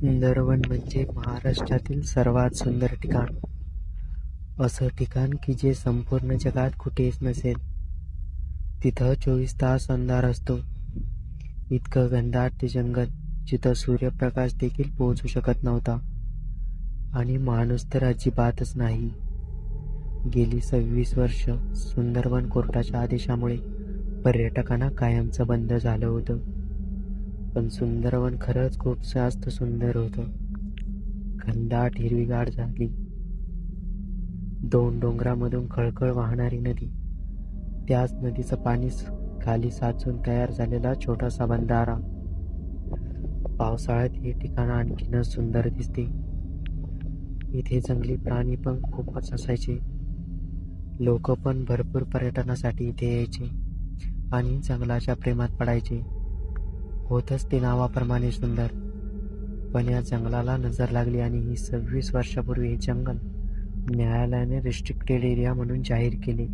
सुंदरवन म्हणजे महाराष्ट्रातील सर्वात सुंदर ठिकाण. असं ठिकाण की जे संपूर्ण जगात कुठेच नसेल. तिथं 24 तास अंधार असतो. इतकं घनदाट ते जंगल, जिथं सूर्यप्रकाश देखील पोहोचू शकत नव्हता. आणि माणूस तर अजिबातच नाही. गेली 26 वर्ष सुंदरवन कोर्टाच्या आदेशामुळे पर्यटकांना कायमचं बंद झालं होतं. पण सुंदरवन खरंच खूप जास्त सुंदर होतं. घनदाट हिरवीगार झाली, 2 डोंगरामधून खळखळ वाहणारी नदी, त्याच नदीचं पाणी खाली साचून तयार झालेला छोटासा बंधारा. पावसाळ्यात हे ठिकाण आणखीनच सुंदर दिसते. इथे जंगली प्राणी पण खूपच असायचे. लोक पण भरपूर पर्यटनासाठी इथे यायचे आणि जंगलाच्या प्रेमात पडायचे. होतच ते नावाप्रमाणे सुंदर. पण या जंगलाला नजर लागली आणि ही 26 वर्षापूर्वी हे जंगल न्यायालयाने रिस्ट्रिक्टेड एरिया म्हणून जाहीर केले.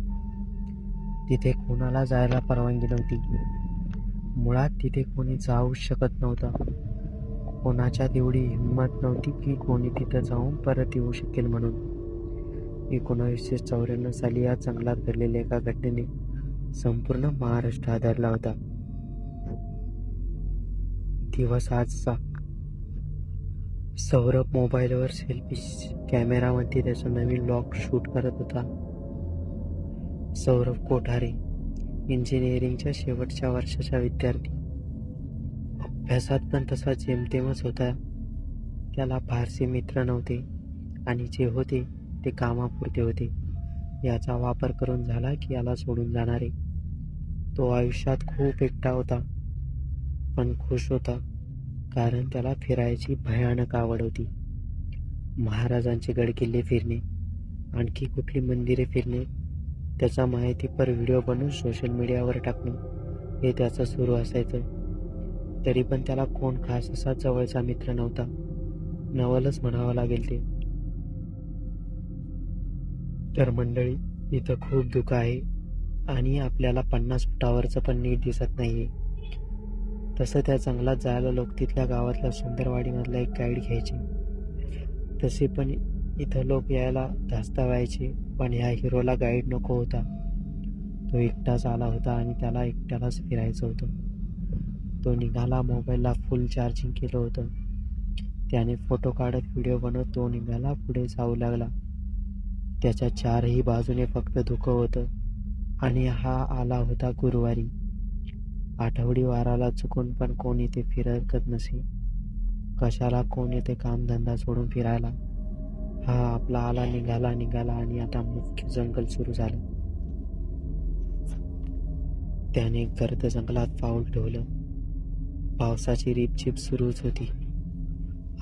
तिथे कोणाला जायला परवानगी नव्हती. मुळात तिथे कोणी जाऊ शकत नव्हतं. कोणाच्यात एवढी हिंमत नव्हती की कोणी तिथं जाऊन परत येऊ शकेल म्हणून. 1994 साली या जंगलात घडलेल्या एका घटनेने संपूर्ण महाराष्ट्र हादरला होता. दिवस आजचा. सौरभ मोबाईलवर सेल्फी कॅमेरामध्ये त्याचा नवीन व्लॉग शूट करत होता. सौरभ कोठारे, इंजिनिअरिंगच्या शेवटच्या वर्षाचा विद्यार्थी. अभ्यासात पण तसा जेमतेमच होता. त्याला फारसे मित्र नव्हते आणि जे होते ते कामापुरते होते. याचा वापर करून झाला की याला सोडून जाणारे. तो आयुष्यात खूप एकटा होता, पण खुश होता, कारण त्याला फिरायची भयानक आवड होती. महाराजांचे गडकिल्ले फिरणे, आणखी कुठली मंदिरे फिरणे, त्याचा माहितीपर व्हिडिओ बनवून सोशल मीडियावर टाकणे, हे त्याचं सुरू असायचं. तरी पण त्याला कोण खास असा जवळचा मित्र नव्हता. नवलच म्हणावं लागेल ते. तर मंडळी, इथं खूप धुकं आहे आणि आपल्याला 50 फुटावरचं पण नीट दिसत नाहीये. तसं त्या जंगलात जायला लोक तिथल्या गावातल्या सुंदरवाडीमधला एक गाईड घ्यायचे. तसे पण इथं लोक यायला धास्तावायचे, पण ह्या हिरोला गाईड नको होता. तो एकटाच आला होता आणि त्याला एकट्यालाच फिरायचं होतं. तो निघाला, मोबाईलला फुल चार्जिंग केलं होतं. त्याने फोटो काढत व्हिडिओ बनवत तो निघाला, पुढे जाऊ लागला. त्याच्या चारही बाजूने फक्त धुकं होतं आणि हा आला होता गुरुवारी. आठवडी वाराला चुकून पण कोण इथे फिरकत नसे. कशाला कोण येते कामधंदा सोडून फिरायला. हा आपला आला, निघाला आणि आता मुख्य जंगल सुरू झालं. त्याने गर्द जंगलात पाऊल ठेवलं. पावसाची रिपझिप सुरूच होती.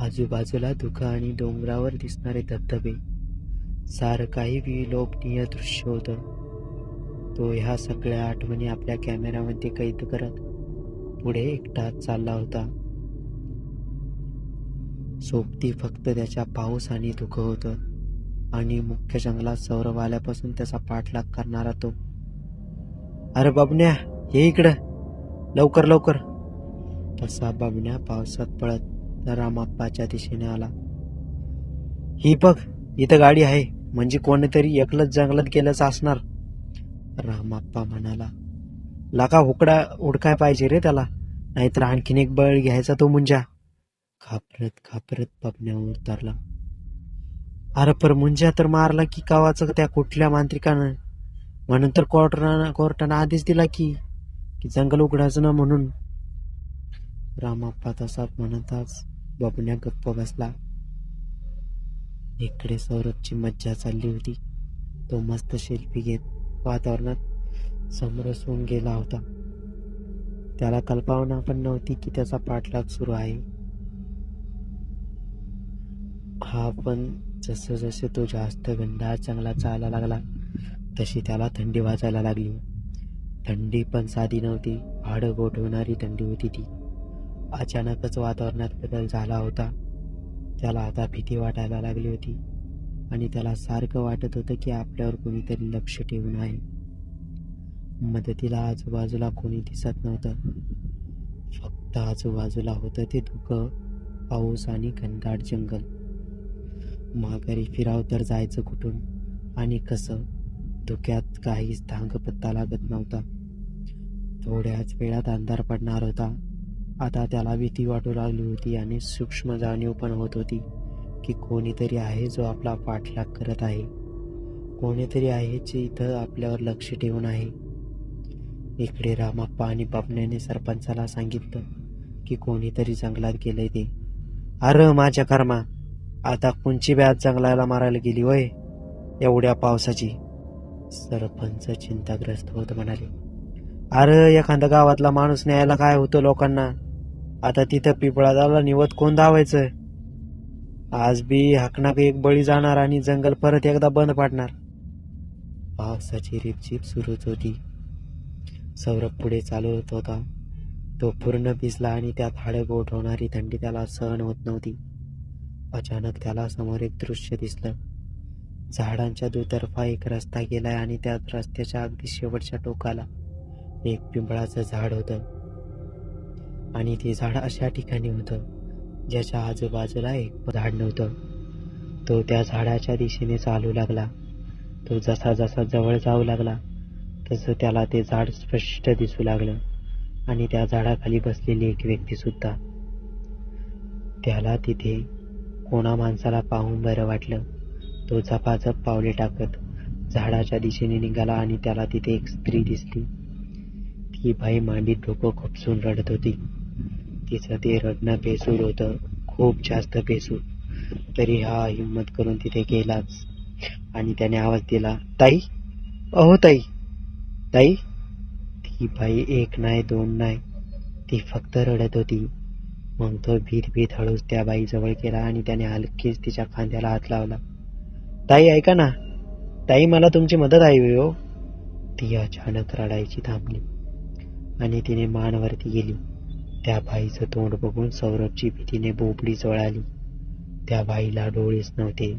आजूबाजूला धुकं आणि डोंगरावर दिसणारे धबधबे, सारं काही विलोभनीय दृश्य होतं. तो ह्या सगळ्या आठवणी आपल्या कॅमेऱ्यामध्ये कैद करत पुढे एकटाच चालला होता. सोबती फक्त त्याच्या पाऊस आणि धुकं होतं आणि मुख्य जंगलात सौरभ आल्यापासून त्याचा पाठलाग करणारा तो. अरे बबन्या, ये इकडं, लवकर लवकर. तसा बबन्या पावसात पळत रामाप्पाच्या दिशेने आला. ही बघ, इथं गाडी आहे, म्हणजे कोणीतरी एकलंच जंगलात गेलंच असणार, रामाप्पा म्हणाला. लाका उडकाय पाहिजे रे त्याला, नाहीतर आणखीन एक बळ घ्यायचा तो मुंजा. घाबरत घाबरत बबन्या उतरला. अरे पर मुंजा तर मारला की कावाचं त्या कुठल्या मांत्रिकानं, म्हणून तर कोर्टानं आदेश दिला की जंगल उघडायचं ना म्हणून. रामाप्पा तसाच म्हणताच बबन्या गप्प बसला. इकडे सौरभची मज्जा चालली होती. तो मस्त सेल्फी घेत वातावरणात समरसून गेला होता. त्याला कल्पना पण नव्हती की त्याचा पाठलाग सुरू आहे. हा पण जसं जसे तो जास्त घनदाट जंगलात जायला लागला तशी त्याला थंडी वाजायला लागली. थंडी पण साधी नव्हती, हाडं गोठवणारी थंडी होती ती. अचानकच वातावरणात बदल झाला होता. त्याला आता भीती वाटायला लागली होती आणि त्याला सारखं वाटत होतं की आपल्यावर कोणीतरी लक्ष ठेवून आहे. मदतीला आजूबाजूला कोणी दिसत नव्हतं. फक्त आजूबाजूला होतं ते धुकं पाऊस आणि घनदाट जंगल. माघारी फिराव तर जायचं कुठून आणि कसं? धुक्यात काहीच धांगपत्ता लागत नव्हता. थोड्याच वेळात अंधार पडणार होता. आता त्याला भीती वाटू लागली होती आणि सूक्ष्म जाणीव पण होत होती की कोणीतरी आहे जो आपला पाठलाग करत आहे. कोणीतरी आहे जे इथं आपल्यावर लक्ष ठेवून आहे. इकडे रामाप्पा आणि बापण्याने सरपंचाला सांगितलं की कोणीतरी जंगलात गेलंय ते. अरे माझ्या कर्मा, आता कोणची बॅच जंगलाला मारायला गेली वय एवढ्या पावसाची? सरपंच चिंताग्रस्त होत म्हणाले. अरे एखादा गावातला माणूस न्यायला काय होतं लोकांना? आता तिथं पिपळाला निवत कोण धावायचं? आज बी हाकनाक एक बळी जाणार आणि जंगल परत एकदा बंद पडणार. पावसाची रिपझिप सुरूच होती. सौरभ पुढे चालवत होता. तो पूर्ण भिजला आणि त्यात हाडं गोठवणारी थंडी त्याला सहन होत नव्हती. अचानक त्याला समोर एक दृश्य दिसलं. झाडांच्या दुतर्फा एक रस्ता गेलाय आणि त्या रस्त्याच्या अगदी शेवटच्या टोकाला एक पिंपळाचं झाड होतं. आणि ते झाड अशा ठिकाणी होतं ज्याच्या आजूबाजूला एक झाड नव्हतं. तो त्या झाडाच्या दिशेने चालू लागला. तो जसा जसा जवळ जाऊ लागला तसं त्याला ते झाड स्पष्ट दिसू लागलं आणि त्या झाडाखाली बसलेली एक व्यक्ती सुद्धा. त्याला तिथे कोणा माणसाला पाहून बरं वाटलं. तो झपाझप पावले टाकत झाडाच्या दिशेने निघाला आणि त्याला तिथे एक स्त्री दिसली. ती बाई मांडीत डोकं खुपसून रडत होती. तिचं ते रडणं बेसूर होतं, खूप जास्त बेसूर. तरी हा हिंमत करून तिथे गेलाच आणि त्याने आवाज दिला, ताई, अहो ताई, ताई. ती बाई एक नाही दोन नाही, ती फक्त रडत होती. मग तो भीत भीत हळूच त्या बाईजवळ गेला आणि त्याने हलकीच तिच्या खांद्याला हात लावला. ताई ऐका ना, ताई मला तुमची मदत हवी हो. ती अचानक रडायची थांबली आणि तिने मान वरती गेली. त्या बाईचं तोंड बघून सौरभची भीतीने बोबडी जळाली. त्या बाईला डोळेच नव्हते.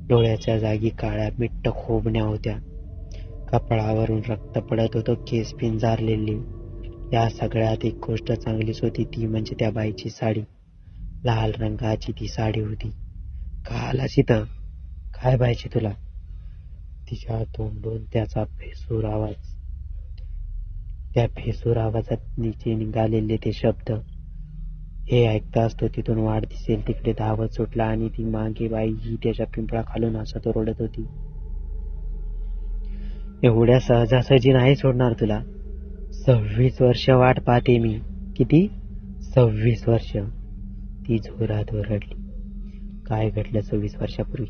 डोळ्याच्या जागी काळ्या मिट्ट खोबण्या होत्या. कपाळावरून रक्त पडत होतं, केस पिंजारलेली. या सगळ्यात एक गोष्ट चांगलीच होती, ती म्हणजे त्या बाईची साडी. लाल रंगाची ती साडी होती. का आलास इथं? काय पाहिजे तुला? तिच्या तोंडून त्याचा फेसूर आवाज. त्या फेसूर आवाजात नीचे निघालेले ते शब्द. हे ऐकताच तो तिथून वाट दिसेल तिकडे धावत सुटला आणि ती मागे बाई ही त्याच्या पिंपळा खालून हसत ओरडत होती. एवढ्या सहजासहजी नाही सोडणार तुला. 26 वर्ष वाट पाहते मी. किती? 26 वर्ष. ती जोरात ओरडली. काय घडलं 26 वर्षापूर्वी?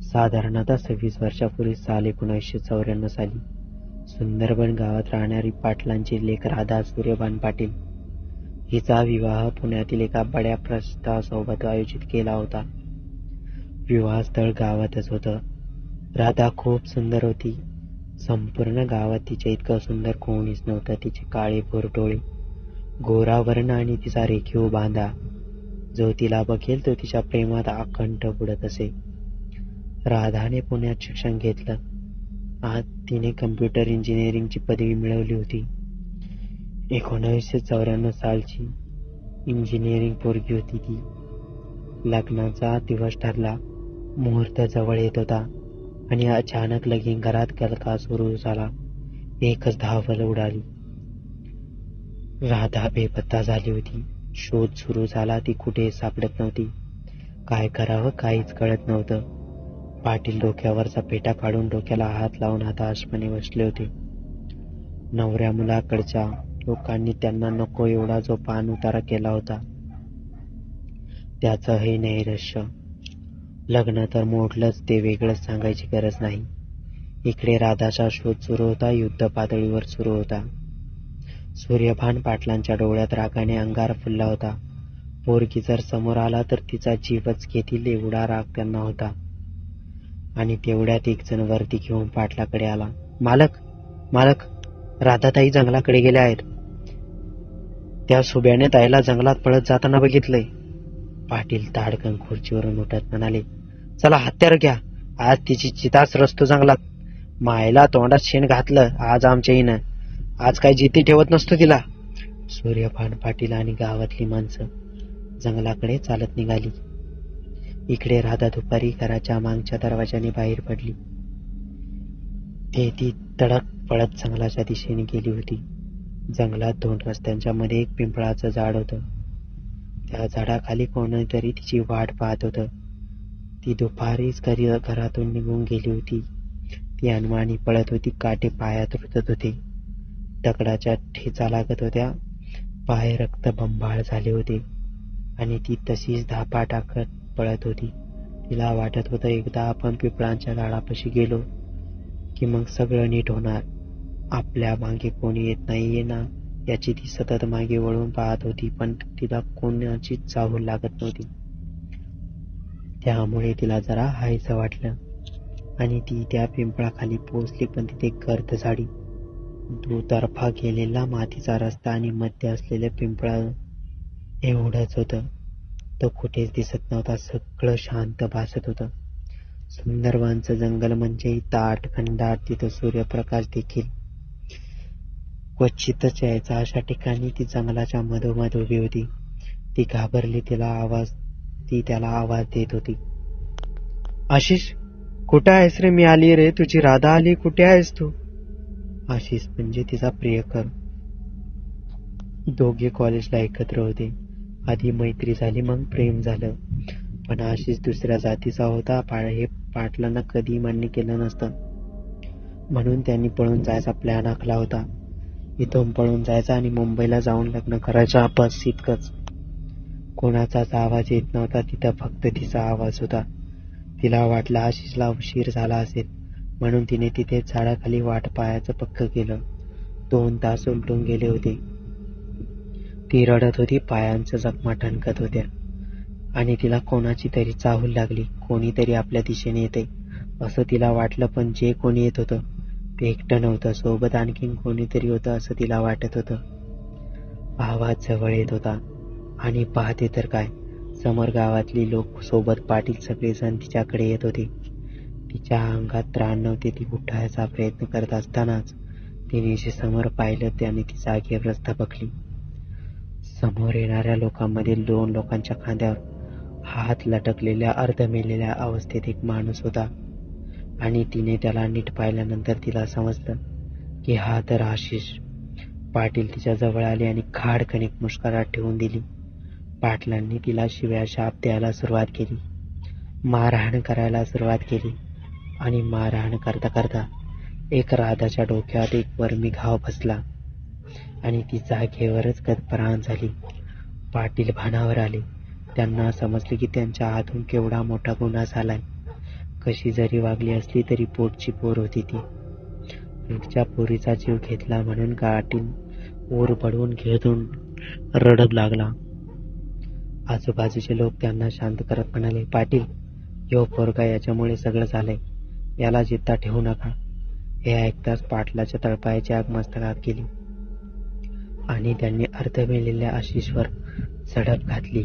साधारणतः 26 वर्षापूर्वी साल 1994 साली सुंदरबन गावात राहणारी पाटलांची लेक राधा सूर्यभान पाटील हिचा विवाह पुण्यातील एका बड्या प्रस्थासोबत आयोजित केला होता. विवाहस्थळ गावातच होतं. राधा खूप सुंदर होती. संपूर्ण गावात तिच्या इतकं सुंदर कोणीच नव्हतं. तिचे काळे भोर गोरा वर्ण आणि तिचा रेखीव बांधा. जो तिला बघेल तो तिच्या प्रेमात अखंड बुडत असे. राधाने पुण्यात शिक्षण घेतलं. आज तिने कम्प्युटर इंजिनिअरिंगची पदवी मिळवली होती. 1994 सालची इंजिनिअरिंग पोरगी होती ती. लग्नाचा दिवस ठरला. मुहूर्त जवळ येत होता आणि अचानक लगीन घरात गलका सुरू झाला. एकच धावल उडाली. राधा बेपत्ता झाली होती. शोध सुरू झाला. ती कुठे सापडत नव्हती. काय करावं काहीच कळत नव्हतं. पाटील डोक्यावरचा पेटा काढून डोक्याला हात लावून हताशपणे बसले होते. नवऱ्या मुलाकडच्या लोकांनी त्यांना नको एवढा जो पान उतारा केला होता त्याचं हे नैराश्य. लग्न तर मोडलंच, ते वेगळंच सांगायची गरज नाही. इकडे राधाचा शोध सुरू होता. युद्ध पातळीवर सुरू होता. सूर्यभान पाटलांच्या डोळ्यात रागाने अंगार फुलला होता. पोरगी जर समोर आला तर तिचा जीवच घेतील एवढा राग त्यांना होता. आणि तेवढ्यात एक जण वरती घेऊन पाटलाकडे आला. मालक, मालक, राधाताई जंगलाकडे गेल्या आहेत. त्या सुब्याने ताईला जंगलात पळत जाताना बघितलंय. पाटील ताडकन खुर्चीवरून उठत म्हणाले, चला हत्यार घ्या. आज तिची चिताच रचतो जंगलात. मायला तोंडात शेण घातलं आज आमच्या हिनं. आज काय जिती ठेवत नसतो तिला. सूर्यभान पाटील आणि गावातली माणसं जंगलाकडे चालत निघाली. इकडे राधा दुपारी घराच्या मागच्या दरवाजाने बाहेर पडली. ती तडक पळत जंगलाच्या दिशेने गेली होती. जंगलात 2 रस्त्यांच्या मध्ये एक पिंपळाचं झाड होतं. त्या झाडाखाली कोणीतरी तिची वाट पाहत होतं. ती दुपारीच घरातून निघून गेली होती. ती अनवाणी पळत होती. काटे पायात रुतत होते. दगडाच्या ठेचा लागत होत्या. पाय रक्तबंबाळ झाले होते आणि ती तशीच धापा टाकत पळत होती. तिला वाटत होतं एकदा आपण पिंपळाच्या झाडापाशी गेलो की मग सगळं नीट होणार. आपल्या मागे कोणी येत नाहीये ना याची ती सतत मागे वळून पाहत होती, पण तिला कोणाचीच चाहूल लागत नव्हती. त्यामुळे तिला जरा हायसं वाटलं आणि ती त्या पिंपळाखाली पोहोचली. पण तिथे गर्द झाडी, दुतर्फा गेलेला मातीचा रस्ता आणि मध्ये असलेलं पिंपळ एवढंच होतं. तो कुठेच दिसत नव्हता. सगळं शांत भासत होतं. सुंदरवनचं जंगल म्हणजे दाट घनदाट. तिथं सूर्यप्रकाश देखील क्वचितच यायचा. अशा ठिकाणी ती जंगलाच्या मधोमध उभी होती. ती घाबरली. ती त्याला आवाज देत होती. आशिष, कुठे आहेस रे? मी आली रे, तुझी राधा आली. कुठे आहेस तू? आशिष म्हणजे तिचा प्रियकर. दोघे कॉलेजला एकत्र होते. आधी मैत्री झाली, मग प्रेम झालं. पण आशिष दुसऱ्या जातीचा होता. हे पाटलांना कधी मान्य केलं नसतं. म्हणून त्यांनी पळून जायचा प्लॅन आखला होता. इथून पळून जायचा आणि मुंबईला जाऊन लग्न करायचं, बस इतकंच. कोणाचाच आवाज येत नव्हता. तिथं फक्त तिचा आवाज होता. तिला वाटलं आशिषला उशीर झाला असेल, म्हणून तिने तिथे झाडाखाली वाट पाहायचं पक्क केलं. 2 तास उलटून गेले होते. ती रडत होती. पायांच्या जखमा ठणकत होत्या आणि तिला कोणाची तरी चाहूल लागली. कोणीतरी आपल्या दिशेने येते असं तिला वाटलं. पण जे कोणी येत होतं ते एकटं नव्हतं. सोबत आणखीन कोणीतरी होतं असं तिला वाटत होतं. आवाज जवळ येत होता आणि पाहते तर काय, समोर गावातली लोक, सोबत पाटील, सगळेजण तिच्याकडे येत होते. तिच्या अंगात त्राण नव्हते. ती उठायचा प्रयत्न करत असतानाच तिने जे समोर पाहिलं त्याने ती जागेवरच थबकली. समोर येणाऱ्या लोकांमध्ये 2 लोकांच्या खांद्यावर हात लटकलेल्या अर्धमेलेल्या अवस्थेत एक माणूस होता आणि तिने त्याला नीट पाहिल्यानंतर तिला समजलं की हा तर आशिष. पाटील तिच्या जवळ आले आणि खाडकणिक मुस्कुरात ठेवून दिली. पाटलांनी तिला शिव्या शाप द्यायला सुरुवात केली, मारहाण करायला सुरुवात केली आणि मारहाण करता करता एक राधाच्या डोक्यात एक वर्मी घाव बसला आणि ती जागेवरच गतप्राण झाली. पाटील भानावर आले. त्यांना समजले की त्यांच्या हातून केवढा मोठा गुन्हा झालाय. कशी जरी वागली असली तरी पोटची पोर होती ती. रोजच्या पोरीचा जीव घेतला म्हणून पाटील ओर पडवून घेऊन रडू लागला. आजूबाजूचे लोक त्यांना शांत करत म्हणाले, पाटील, यो पोरगा, याच्यामुळे सगळं झालंय. याला जिद्दा ठेवू नका. हे ऐकताच पाटलाच्या तळपायाची आग मस्तकात गेली आणि त्यांनी अर्धमेलेल्या आशिषवर झडप घातली.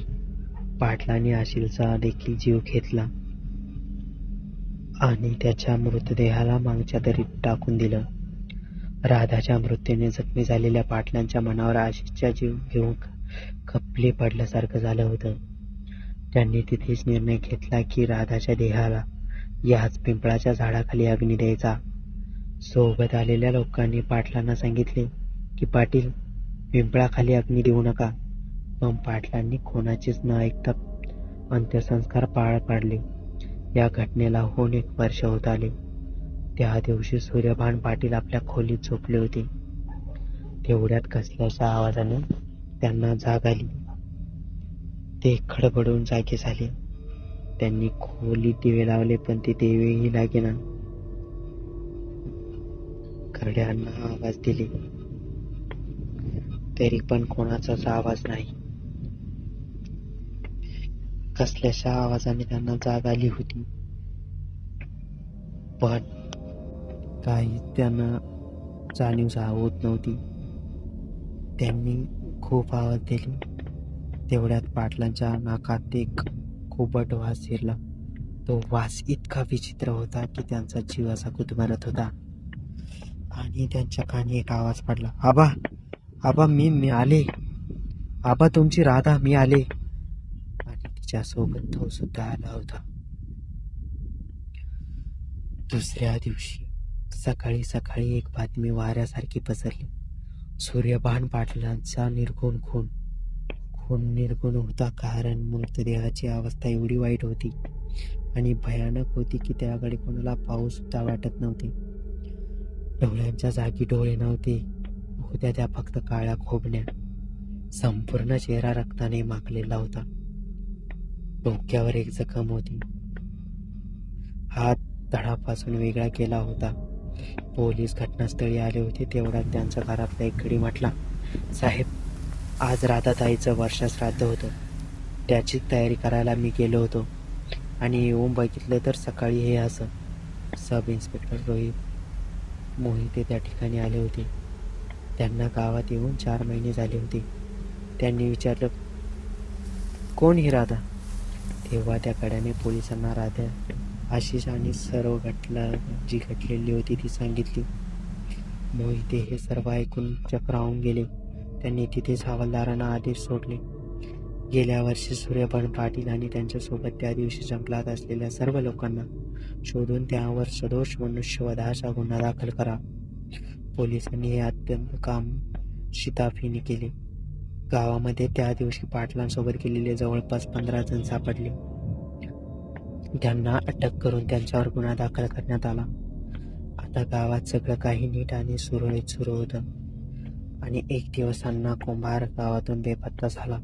पाटलाने आशिषचा देखील जीव घेतला आणि त्याच्या मृतदेहाला मागच्या दरीत टाकून दिलं. राधाच्या मृत्यूने जखमी झालेल्या पाटलांच्या मनावर आशिषचा जीव घेऊन खपली पडल्यासारखं झालं होतं. त्यांनी तिथेच निर्णय घेतला की राधाच्या देहाला याच पिंपळाच्या झाडाखाली अग्नी द्यायचा. सोबत आलेल्या लोकांनी पाटलांना सांगितले की पाटील, पिंपळाखाली अग्नी देऊ नका. पण पाटलांनी कोणाचेच न ऐकता अंत्यसंस्कार पार पाडले. या घटनेला होऊन 1 वर्ष होत आले. त्या दिवशी सूर्यभान पाटील आपल्या खोलीत झोपले होते. तेवढ्यात कसल्याशा आवाजाने त्यांना जाग आली. ते खडबडून जागे झाले. त्यांनी खोलीत दिवे लावले, पण ते दिवेही लागेना. घरड्यांना आवाज दिले, तरी पण कोणाचाच आवाज नाही. कसल्याशा आवाजाने त्यांना जाग आली होती, पण काही त्यांना जाणीव होत नव्हती. त्यांनी खूप आवाज दिले. तेवढ्यात पाटलांच्या नाकात एक कोबट वास शिरला. तो वास इतका विचित्र होता की त्यांचा जीव असा गुदमरत होता आणि त्यांच्या कानी एक आवाज पडला, आबा, आबा, मी आले. आबा, तुमची राधा, मी आले. तिच्यासोबत तो सुद्धा आला होता. दुसऱ्या दिवशी सकाळी सकाळी एक बातमी वाऱ्यासारखी पसरली. सूर्यभान पाटलांचा निर्घुण खून. खून निर्घुण होता कारण मृतदेहाची अवस्था एवढी वाईट होती आणि भयानक होती की त्याकडे कोणाला पाहू सुद्धा वाटत नव्हते. डोळ्यांच्या जागी डोळे नव्हते, होत्या त्या फक्त काळ्या खोबण्या. संपूर्ण चेहरा रक्ताने माखलेला होता. डोक्यावर एक जखम होती. हात धडापासून वेगळा केला होता. पोलीस घटनास्थळी आले होते तेवढ्यात त्यांचा घरातला एक गडी म्हटला, साहेब, आज राधाताईचं वर्षश्राद्ध होतं. त्याची तयारी करायला मी गेलो होतो आणि येऊन बघितलं तर सकाळी हे असं. सब इन्स्पेक्टर रोहित मोहिते त्या ठिकाणी आले होते. त्यांना गावात येऊन 4 महिने झाले होते. त्यांनी विचारलं, कोण ही राधा? तेव्हा त्या कड्याने पोलिसांना राधा, आशिष आणि सर्व जी घडलेली होती ती सांगितली. मोहिते हे सर्व ऐकून चक्रावून गेले. त्यांनी तिथेच हवालदारांना आदेश सोडले. गेल्या वर्षी सूर्यभान पाटील आणि त्यांच्यासोबत त्या दिवशी जंगलात असलेल्या सर्व लोकांना शोधून त्यावर सदोष मनुष्यवधाचा गुन्हा दाखल करा. पोलिसांनी हे अत्यंत काम शिताफीने केले. गावामध्ये त्या दिवशी पाटलांसोबत गेलेले जवळपास 15 जण सापडले. त्यांना अटक करून त्यांच्यावर गुन्हा दाखल करण्यात आला. आता गावात सगळं काही नीट आणि सुरळीत सुरू होतं आणि एक दिवस अण्णा कुंभार गावातून बेपत्ता झाला.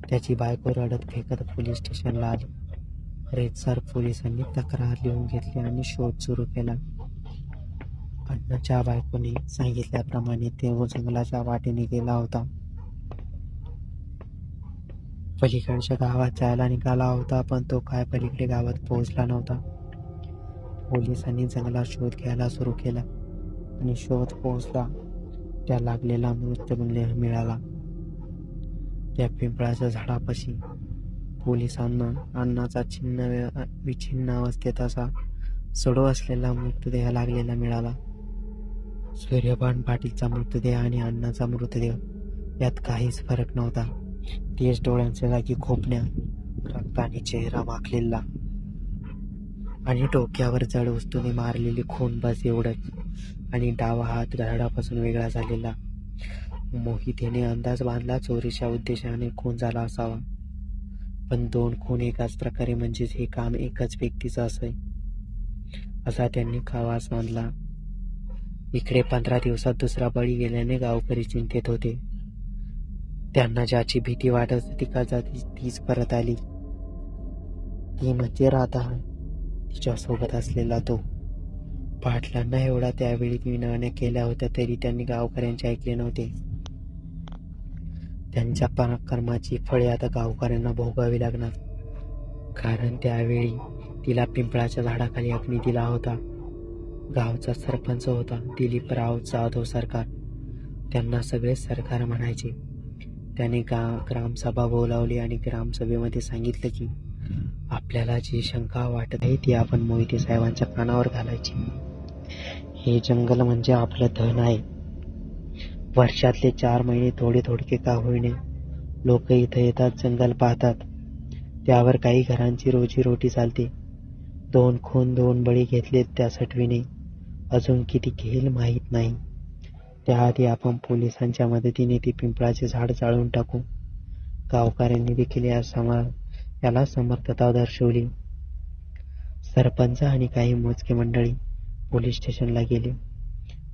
त्याची बायको रडत फेकत पोलीस स्टेशनला आली. रेतसर पोलिसांनी तक्रार लिहून घेतली आणि शोध सुरू केला. अण्णाच्या बायकोने सांगितल्याप्रमाणे तो जंगलाच्या वाटेने गेला होता. पलीकडच्या गावात जायला निघाला होता, पण तो काय पलीकडे गावात पोहोचला नव्हता. पोलिसांनी जंगलात शोध घ्यायला सुरू केला आणि शोध पोहोचला त्या लागलेला मृतदेह मिळाला. त्या पिंपळाच्या झाडापाशी पोलिसांना अण्णाचा विछिन्न अवस्थेत असा सडो असलेला मृतदेह लागलेला मिळाला. सूर्यभान पाटीलचा मृतदेह आणि अण्णाचा मृतदेह यात काहीच फरक नव्हता. तेच डोळ्यांच्या जागी खोपण्या, रक्ताने चेहरा माखलेला आणि डोक्यावर जड वस्तूने मारलेली खून, बस एवढंच. आणि डावा हात धडापासून वेगळा झालेला. मोहितेने अंदाज बांधला चोरीच्या उद्देशाने खून झाला असावा, पण 2 खून एकाच प्रकारे म्हणजेच हे काम एकाच व्यक्तीचं असे असा त्यांनी कावास बांधला. इकडे 15 दिवसात दुसरा बळी गेल्याने गावकरी चिंतेत होते. त्यांना ज्याची भीती वाटत होती का तीच परत आली. ती म्हणजे राधा, तिच्यासोबत असलेला तो. पाटलांना एवढा त्यावेळी विनवण्या केल्या होत्या तरी त्यांनी गावकऱ्यांचे ऐकले नव्हते. त्यांच्या पराक्रमाची फळे आता गावकऱ्यांना भोगावी लागणार, कारण त्यावेळी तिला पिंपळाच्या झाडाखाली अग्नी दिला होता. गावचा सरपंच होता दिलीपराव जाधव सरकार. त्यांना सगळे सरकार म्हणायचे. त्याने ग्रामसभा बोलावली आणि ग्रामसभेमध्ये सांगितलं की आपल्याला जी शंका वाटत आहे ती आपण मोहिते साहेबांच्या कानावर घालायची. हे जंगल म्हणजे आपलं धन आहे. वर्षातले 4 महिने थोडे थोडके का होईने लोक इथं येतात, जंगल पाहतात. त्यावर काही घरांची रोजीरोटी चालते. 2 खून 2 बळी घेतलेत त्या सटवीने. अजून किती घेईल माहीत नाही. त्याआधी आपण पोलिसांच्या मदतीने ती पिंपळाचे झाड जाळून टाकू. गावकऱ्यांनी देखील याला समर्थता दर्शवली. सरपंच आणि काही मोजके मंडळी पोलीस स्टेशनला गेले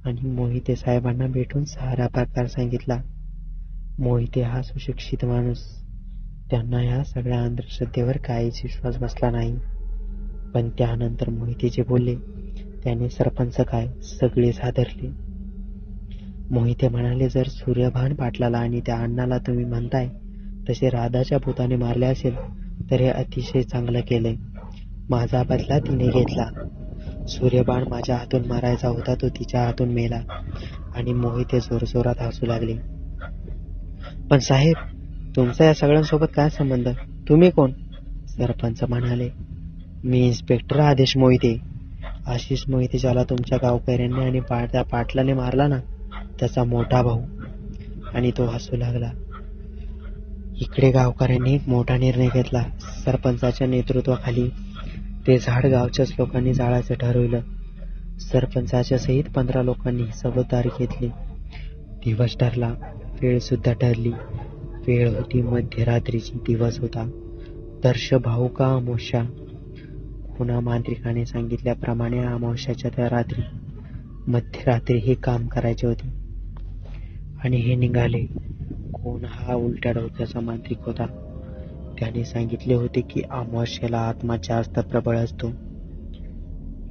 आणि मोहिते साहेबांना भेटून सारा प्रकार सांगितला. मोहिते हा सुशिक्षित माणूस. त्यांना ह्या सगळ्या अंधश्रद्धेवर काहीच विश्वास बसला नाही. पण त्यानंतर मोहिते जे बोलले त्याने सरपंच काय सगळेच हादरले. मोहिते म्हणाले, जर सूर्यभान पाटलाला आणि त्या अण्णाला तुम्ही म्हणताय तसे राधाच्या भूताने मारले असेल तर हे अतिशय चांगलं केलंय. माझा बदला तिने घेतला. सूर्यबाण माझ्या हातून मारायचा होता, तो तिच्या हातून मेला. आणि मोहिते जोरजोरात हसू लागले. पण साहेब, तुमचा या सगळ्यांसोबत काय संबंध? तुम्ही कोण? सरपंच म्हणाले, मी इन्स्पेक्टर आदेश मोहिते. आशिष मोहिते ज्याला तुमच्या गावकऱ्यांनी आणि त्या पाटलाने मारला ना, त्याचा मोठा भाऊ. आणि तो हसू लागला. इकडे गावकऱ्यांनी एक मोठा निर्णय घेतला. सरपंचाच्या नेतृत्वाखाली ते झाड गावच्याच लोकांनी जाळायचं ठरवलं. सरपंचाच्या सहित 15 लोकांनी जबाबदारी घेतली. दिवस ठरला, वेळ सुद्धा ठरली. वेळ होती मध्यरात्रीची. दिवस होता दर्श भाऊ का अमावस्या. पुन्हा मांत्रिकाने सांगितल्याप्रमाणे अमावस्याच्या त्या रात्री मध्यरात्री हे काम करायचे होते. आणि हे निघाले. कोण? हा उलट्या डोक्याचा मांत्रिक होता. त्याने सांगितले होते की अमावस्येला आत्मा जास्त प्रबळ असतो.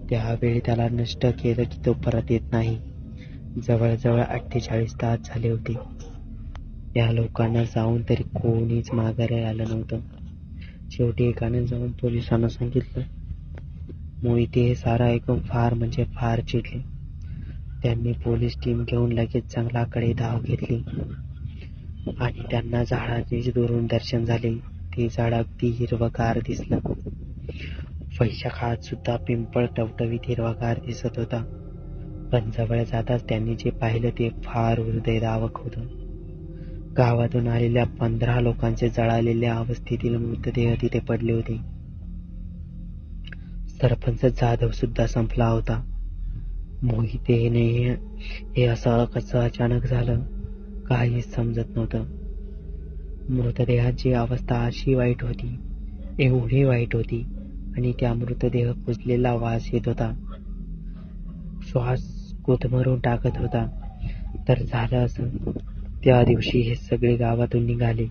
त्यावेळी त्याला नष्ट केलं की तो परत येत नाही. जवळजवळ 48 तास झाले होते. या लोकांना जाऊन तरी कोणीच माघारी आलं नव्हतं. शेवटी एकाने जाऊन पोलिसांना सांगितलं. मोहिते हे सारं ऐकून फार म्हणजे फार चिडले. त्यांनी पोलीस टीम घेऊन लगेच जंगलाकडे धाव घेतली आणि त्यांना झाडाचे दुरून दर्शन झाले. ते झाड अगदी हिरवगार दिसलं. वैशाखात सुद्धा पिंपळ टवटवीत हिरवागार दिसत होता. पण जवळ जाताच त्यांनी जे पाहिलं ते फार हृदयद्रावक होतं. गावातून आलेल्या 15 लोकांचे जळालेल्या अवस्थेतील मृतदेह तिथे पडले होते. सरपंच जाधव सुद्धा संपला होता. मोहितेने हे असं कसं अचानक झालं काहीच समजत नव्हतं. मृतदेहाची अवस्था अशी वाईट होती, एवढी वाईट होती, आणि त्या मृतदेह कुजलेला वास येत होता. श्वास गुदमरून टाकत होता. तर झालं असं, त्या दिवशी हे सगळे गावातून निघाले.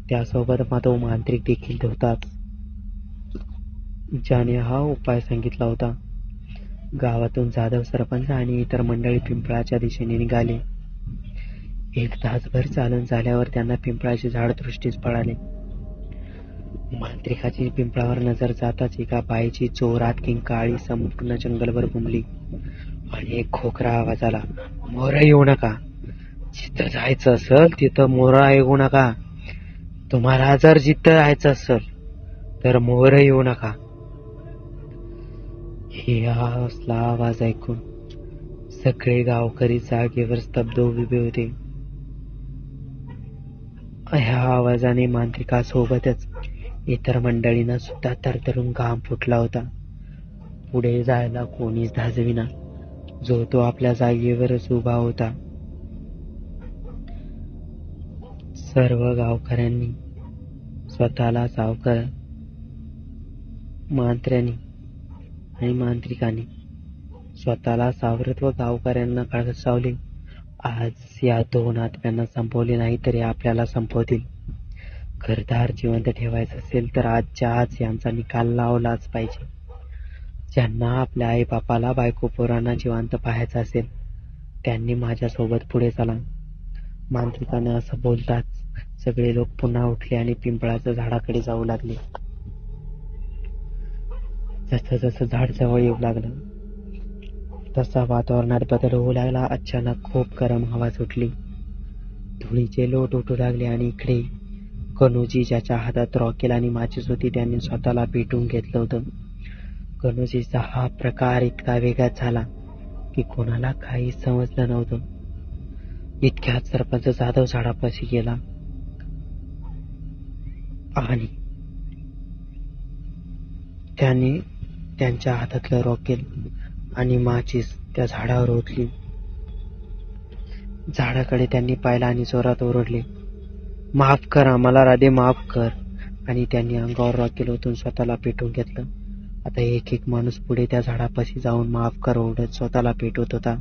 त्यासोबत तो मांत्रिक देखील होताच, ज्याने हा उपाय सांगितला होता. गावातून जाधव, सरपंच आणि इतर मंडळी पिंपळाच्या दिशेने निघाले. 1 तासभर चालून झाल्यावर त्यांना पिंपळाचे झाड दृष्टीस पडाले. मांत्रिकाची पिंपळावर नजर जाताच एका बाईची जोरात किंकाळी संपूर्ण जंगलभर घुमली आणि एक खोकरा आवाज आला. मोर येऊ नका. जिथं जायचं असेल तिथं मोर ऐकू नका. तुम्हाला जर जिथं जायचं असेल तर मोर येऊ नका. हे असला आवाज ऐकून सगळे गावकरी जागेवर स्तब्ध उभे होते. ह्या आवाजाने मांत्रिकासोबतच इतर मंडळींना सुद्धा थरथरून घाम फुटला होता. पुढे जायला कोणीच धाजविना. जो तो आपल्या जागेवरच उभा होता. सर्व गावकऱ्यांनी स्वतःला सावकार, मंत्र्यांनी आणि मांत्रिकांनी स्वतःला सावरत व गावकऱ्यांना कळसावले. आज या 2 आत्म्यांना संपवले नाही तरी आपल्याला संपवतील. घरदार जिवंत ठेवायचं असेल तर आजच्या आज यांचा निकाल लावलाच पाहिजे. ज्यांना आपल्या आई बापाला, बायको पोरांना जिवंत पाहायचं असेल त्यांनी माझ्यासोबत पुढे चला. मांत्रिकाने असं बोलताच सगळे लोक पुन्हा उठले आणि पिंपळाच्या झाडाकडे जाऊ लागले. जसं जसं झाड जवळ येऊ लागलं तसा वातावरणात बदल होऊ लागला. अचानक खूप गरम हवा सुटली. धुळीचे लोट उठू लागले आणि इकडे गणूजी, ज्याच्या हातात रॉकेल आणि माचीस होती, त्यांनी स्वतःला पेटवून घेतलं होतं. गणूजीचा हा प्रकार इतका वेगात झाला की कोणाला काही समजलं नव्हतं. इतक्यात सरपंच जाधव झाडापाशी गेला आणि त्यांनी त्यांच्या हातातलं रॉकेल आणि माचीस त्या झाडावर ओतली. झाडाकडे त्यांनी पाहिलं आणि जोरात ओरडले, माफ कर आम्हाला राधे, माफ कर. आणि त्यांनी अंगावर रॉकेल ओतून स्वतःला पेटवून घेतलं. आता एक एक माणूस पुढे त्या झाडापाशी जाऊन माफ कर ओरडत स्वतःला पेटवत होता.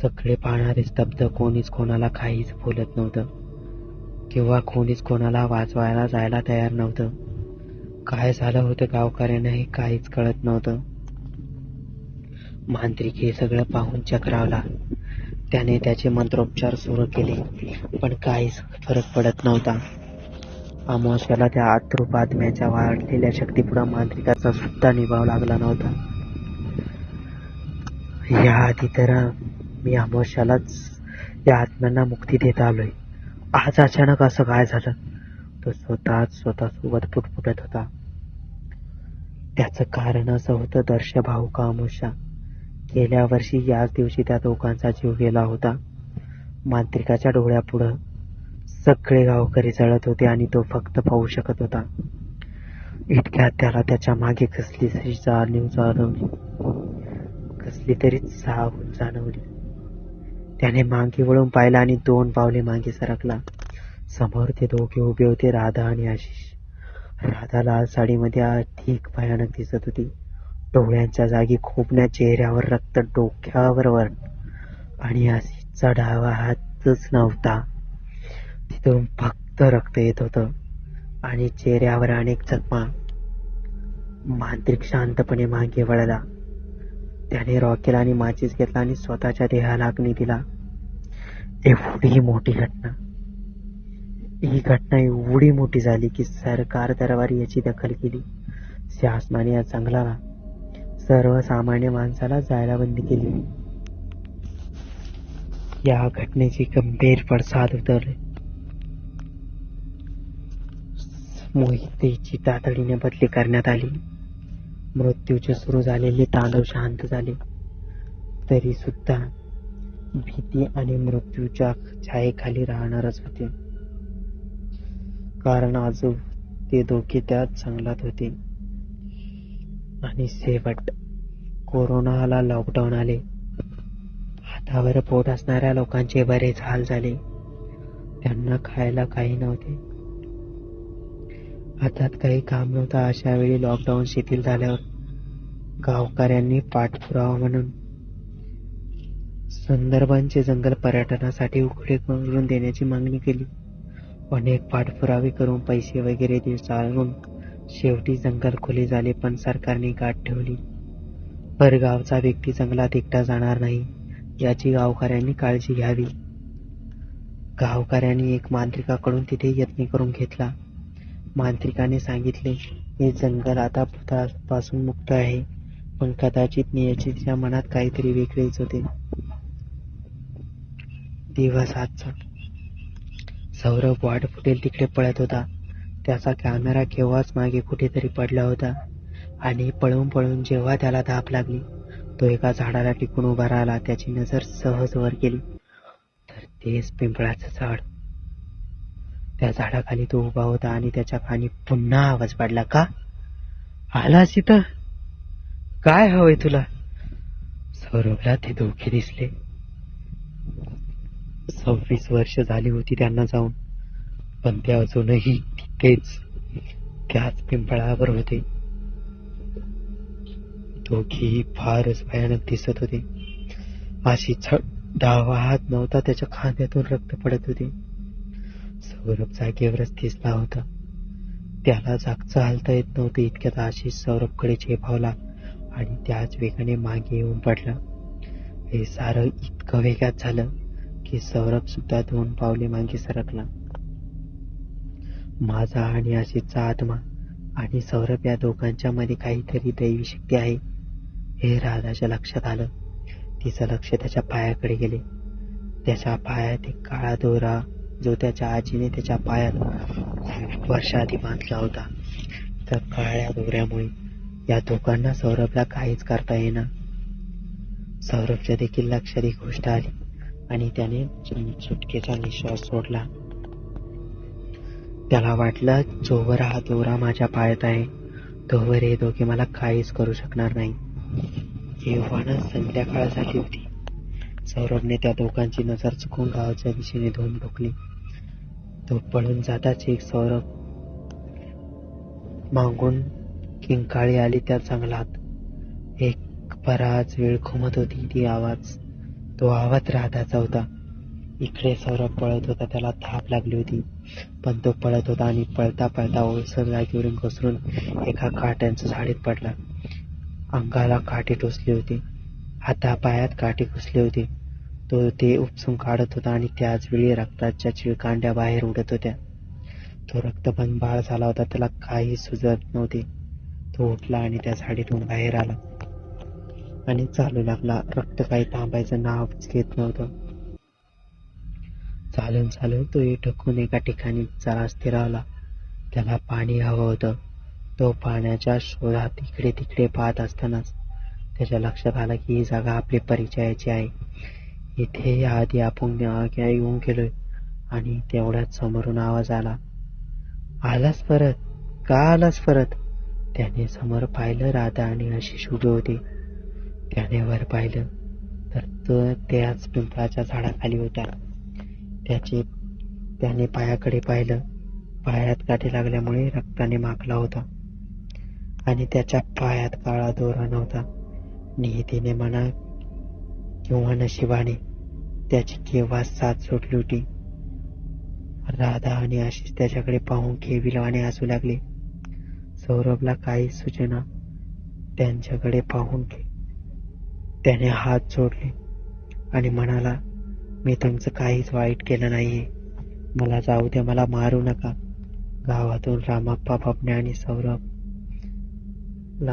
सगळे पाहणारे स्तब्ध. कोणीच कोणाला काहीच बोलत नव्हतं किंवा कोणीच कोणाला वाचवायला जायला तयार नव्हतं. काय झालं होतं गावकऱ्यांना हे काहीच कळत नव्हतं. मांत्रिक हे सगळं पाहून चक्रावला. त्याने त्याचे मंत्रोपचार सुरू केले पण काहीच फरक पडत नव्हता. अमावस्याला त्या अतृप आत्म्याच्या वाढलेल्या शक्तीपुढे मांत्रिकाचा सुद्धा निभाव लागला नव्हता. याआधी तर मी अमावस्यालाच या आत्म्यांना मुक्ती देत आलोय. आज अचानक असं काय झालं? तो स्वतःसोबत पुटपुटत होता. त्याचं कारण असं होतं, दर्श भाऊ का अमावस्या. गेल्या वर्षी याच दिवशी त्या दोघांचा जीव गेला होता. मांत्रिकाच्या डोळ्यापुढं सगळे गावकरी जळत होते आणि तो फक्त पाहू शकत होता. इतक्यात त्याला त्याच्या मागे कसली तरी चाहूल जाणवली. त्याने मागे वळून पाहिला आणि 2 पावले मागे सरकला. समोर ते दोघे उभे होते, राधा आणि आशिष. राधा लाल साडीमध्ये अधिक भयानक दिसत होती. डोळ्यांच्या जागी खोपण्या, चेहऱ्यावर रक्त, डोक्यावर वर, आणि आशिषचा डावा हातच नव्हता. तिथून फक्त रक्त येत होतं आणि चेहऱ्यावर अनेक जखमा. मांत्रिक शांतपणे मागे वळला. त्याने रॉकेल आणि माचीस घेतला आणि स्वतःच्या देहाला अग्नी दिला. ही घटना एवढी मोठी झाली की सरकार दरबारी याची दखल केली. शासनाने या जंगलाला सर्वसामान्य माणसाला जायला बंदी केली. या घटनेची गंभीर पडसाद उतरले. मोहितेची तातडीने बदली करण्यात आली. मृत्यूचे सुरू झालेले तांडव शांत झाले. तरी सुद्धा भीती आणि मृत्यूच्या छायेखाली राहणारच होते. कारण आजू ते दोघे त्याच जंगलात होते. आणि शेवट कोरोना आला, लॉकडाऊन आले. हातावर पोट असणाऱ्या लोकांचे बरेच हाल झाले. त्यांना खायला काही नव्हते, हातात काही काम नव्हतं. अशा वेळी लॉकडाऊन शिथिल झाल्यावर गावकऱ्यांनी पाठपुरावा म्हणून सुंदरबनचे जंगल पर्यटनासाठी उघडे करून देण्याची मागणी केली. अनेक पाठपुरावे करून पैसे वगैरे चालवून शेवटी जंगल खुले झाले. पण सरकारने गाठ ठेवली. परगावचा व्यक्ती जंगलात एकटा जाणार नाही याची गावकऱ्यांनी काळजी घ्यावी. गावकऱ्यांनी एक मांत्रिकाकडून तिथे यत्न करून घेतला. मांत्रिकाने सांगितले, हे जंगल आता भूतापासून मुक्त आहे. पण कदाचित नियतीच्या मनात काहीतरी वेगळेच होते. दिवस आजचा. सौरभ वाट फुटेल तिकडे पळत होता. त्याचा कॅमेरा केव्हाच मागे कुठेतरी पडला होता आणि पळून पळून जेव्हा त्याला धाप लागली, तो एका झाडाला टिकून उभा राहिला. त्याची नजर सहज वर गेली तर तेच पिंपळाचं झाड. त्या झाडाखाली तो उभा होता आणि त्याच्या कानी पुन्हा आवाज पडला, का आलास इथं? काय हवंय तुला? सौरभला ते दोघे दिसले. 26 वर्ष झाली होती त्यांना जाऊन, पण ते अजूनही तिथेच त्याच पिंपळावर होते. दोघेही फारच भयानक दिसत होते. आशिषचा डावा हात नव्हता, त्याच्या खांद्यातून रक्त पडत होते. सौरभ जागेवरच दिसला होता. त्याला जागचं हालता येत नव्हतं. इतक्यात आशिष सौरभकडे झेपावला आणि त्याच वेगाने मागे येऊन पडला. हे सारं इतकं वेगात झालं की सौरभ सुद्धा 2 पावले मागे सरकला. माझा आणि आशिषचा आत्मा आणि सौरभ या दोघांच्या मध्ये काहीतरी दैवी शक्ती आहे हे राधाच्या लक्षात आलं. तिचं लक्ष त्याच्या पायाकडे गेले. त्याच्या पायात एक काळा दोरा, जो त्याच्या आजीने त्याच्या पायात खूप वर्षाआधी बांधला होता. त्या काळ्या दोऱ्यामुळे या दोघांना सौरभला काहीच करता येईना. सौरभच्या देखील लक्षात ही गोष्ट आली आणि त्याने सुटकेचा निश्वास सोडला. त्याला वाटलं, जोवर हा दोरा माझ्या पायात आहे तोवर हे दोघे मला काहीच करू शकणार नाही. एव्हाना संध्याकाळ झाली होती. सौरभने त्या दोघांची नजर चुकून गावाच्या दिशेने धूम ठोकली. तो पळून जाताच एक सौरभ मागून किंकाळी आली त्या जंगलात. एक बराच वेळ घुमत होती तो आवाज राधाचा होता. इकडे सौरभ पळत होता. त्याला धाप लागली होती, पण तो पळत होता आणि पळता पळता ओलसर जागेवरून घसरून एका काट्यांच्या झाडीत पडला. अंगाला काटे टोचले होते, हातापायात काटे घुसले होते. तो ते उपसून काढत होता आणि त्याच वेळी रक्ताच्या चिळकांड्या बाहेर उडत होत्या. तो रक्तबंबाळ झाला होता. त्याला काही सुचत नव्हते. तो उठला आणि त्या झाडीतून बाहेर आला आणि चालू लागला. रक्त काही थांबायचं नावच घेत नव्हतं. चालून चालून तो ढकून एका ठिकाणी जरा स्थिरावला. त्याला पाणी हवं होतं. तो पाण्याच्या शोधात इकडे तिकडे पाहत असतानाच त्याच्या लक्षात आलं की ही जागा आपली परिचयाची आहे. इथे याआधी आपण येऊन गेलोय आणि तेवढ्यात समोरून आवाज आला, आलास परत? का आलास परत? त्याने समोर पाहिलं, राधा आणि आशिष उभे होते. त्याने वर पाहिलं तर तो त्याच पिंपळाच्या झाडाखाली होता. त्याने पायाकडे पाहिलं. पायात काठी लागल्यामुळे रक्ताने माखला होता आणि त्याच्या पायात काळा दोरा नव्हता. नियतीने म्हणा किंवा नशिबाने त्याची केव्हा साथ सुटली होती. राधा आणि आशिष त्याच्याकडे पाहून केविलवाने हसू लागले. सौरभला काही सुचेना. त्यांच्याकडे पाहून त्याने हात जोडले आणि म्हणाला, मी तुमचं काहीच वाईट केलं नाहीये. मला जाऊ द्या, मला मारू नका. गावातून रामाप्पा, बबन्या आणि सौरभला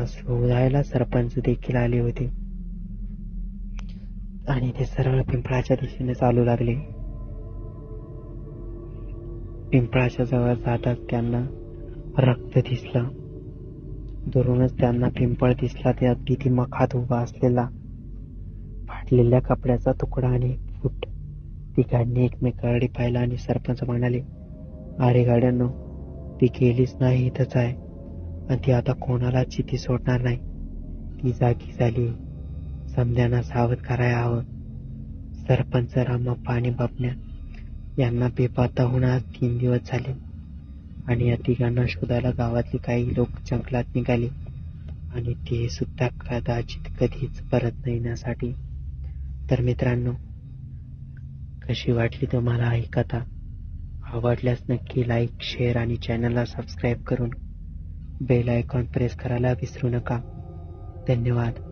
शोधायला सरपंच देखील आले होते आणि ते सरळ पिंपळाच्या दिशेने चालू लागले. पिंपळाच्या जवळ जाताच त्यांना रक्त दिसलं. दुरूनच त्यांना पिंपळ दिसला. ते अगदी ती मखात उभा असलेला फाटलेल्या कपड्याचा तुकडा आणि फूट. तिघांनी एकमेकाकडे पाहिलं आणि सरपंच म्हणाले, अरे गाड्यांनो, ती गेलीच नाही, इथंच आहे आणि ती आता कोणाला चिती सोडणार नाही. ती जागी झाली. समद्यांना सावध करायला हवं. सरपंच, रामप्पा आणि बबन्या यांना बेपत्ता होऊन आज 3 दिवस झाले आणि या तिघांना शोधायला गावातले काही लोक जंगलात निघाले आणि ते सुद्धा कदाचित कधीच परत नाही येण्यासाठी. तर मित्रांनो, कशी वाटली तुम्हाला ही कथा? आवडल्यास नक्की लाईक, शेअर आणि चॅनलला सबस्क्राईब करून बेल आयकॉन प्रेस करायला विसरू नका. धन्यवाद.